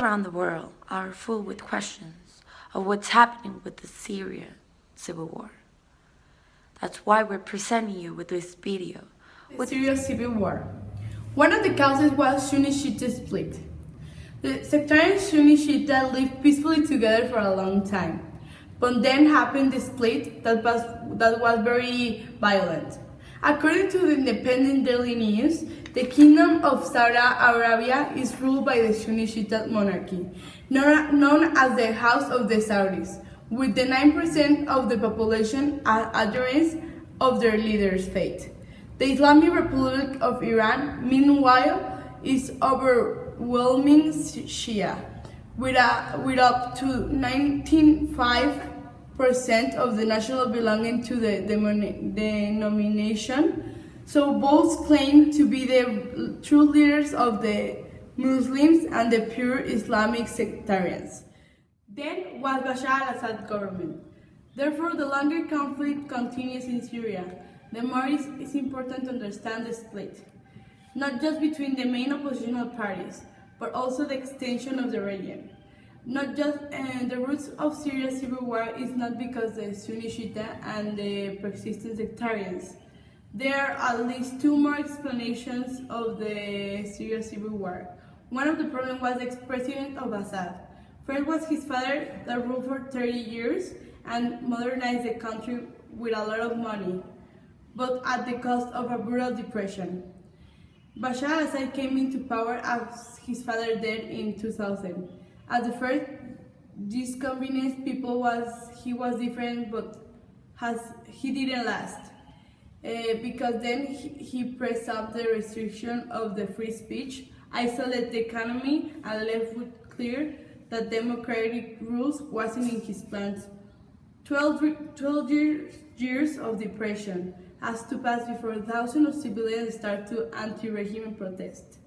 around the world are full with questions of what's happening with the Syrian civil war. That's why we're presenting you with this video. The Syrian civil war. One of the causes was Sunni-Shia split. The sectarian Sunni-Shia lived peacefully together for a long time, but then happened the split that was very violent. According to the independent Daily News, the Kingdom of Saudi Arabia is ruled by the Sunni-Shia monarchy, known as the House of the Saudis, with the 9% of the population adherents of their leader's faith. The Islamic Republic of Iran, meanwhile, is overwhelming Shia, with up to 95% of the national belonging to the denomination. So both claim to be the true leaders of the Muslims and the pure Islamic sectarians. Then was Bashar al-Assad's government. Therefore, the longer conflict continues in Syria, the more it's important to understand the split, not just between the main oppositional parties, but also the extension of the region. Not just the roots of Syria's civil war is not because the Sunni Shia and the persistent sectarians. There are at least two more explanations of the Syrian civil war. One of the problems was the ex-president of Assad. First was his father that ruled for 30 years and modernized the country with a lot of money, but at the cost of a brutal depression. Bashar al-Assad came into power as his father died in 2000. At the first, this convinced people he was different, but he didn't last. Because then he pressed up the restriction of the free speech, isolated the economy, and left it clear that democratic rules wasn't in his plans. 12 years of depression has to pass before thousands of civilians start to anti-regime protest.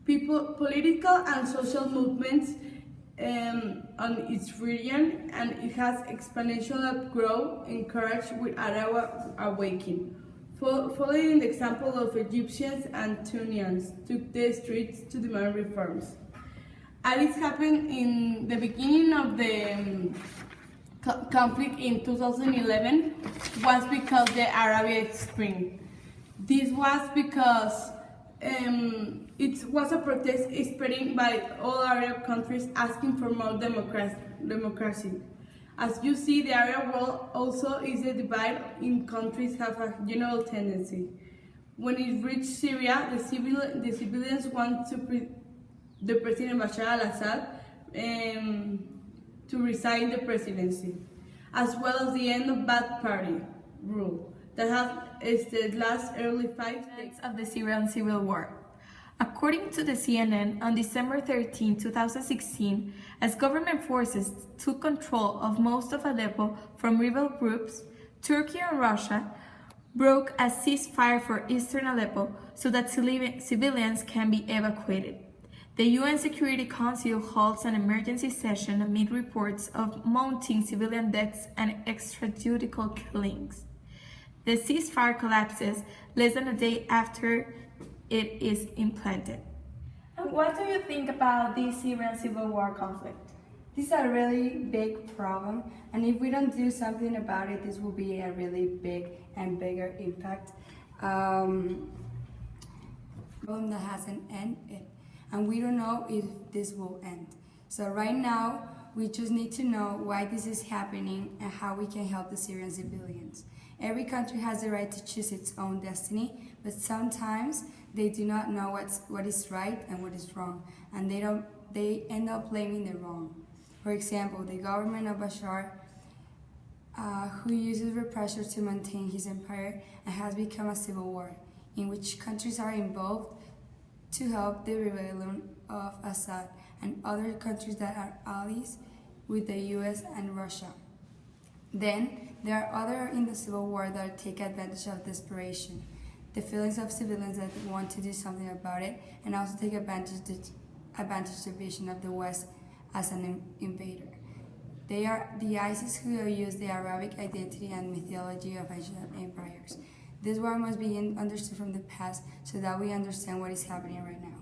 Political and social movements on its region, and it has exponential growth encouraged with Arab awakening. Following the example of Egyptians and Tunisians took the streets to demand reforms. And it happened in the beginning of the conflict in 2011 was because the Arab Spring. This was because it was a protest spreading by all Arab countries asking for more democracy. As you see, the Arab world also is a divide in countries have a general tendency. When it reached Syria, the civilians want the President Bashar al-Assad to resign the presidency, as well as the end of Ba'ath Party rule that has the last early 5 days of the Syrian civil war. According to the CNN, on December 13, 2016, as government forces took control of most of Aleppo from rebel groups, Turkey and Russia broke a ceasefire for eastern Aleppo so that civilians can be evacuated. The UN Security Council holds an emergency session amid reports of mounting civilian deaths and extrajudicial killings. The ceasefire collapses less than a day after it is implemented. And what do you think about this Syrian civil war conflict? This is a really big problem, and if we don't do something about it, this will be a really big and bigger impact. Problem that hasn't ended, and we don't know if this will end. So right now, we just need to know why this is happening and how we can help the Syrian civilians. Every country has the right to choose its own destiny, but sometimes they do not know what is right and what is wrong, and they end up blaming the wrong. For example, the government of Bashar, who uses repression to maintain his empire, and has become a civil war, in which countries are involved to help the rebellion of Assad and other countries that are allies with the US and Russia. Then, there are others in the civil war that take advantage of desperation, the feelings of civilians that want to do something about it, and also take advantage of the vision of the West as an invader. They are the ISIS who use the Arabic identity and mythology of ancient empires. This war must be understood from the past so that we understand what is happening right now.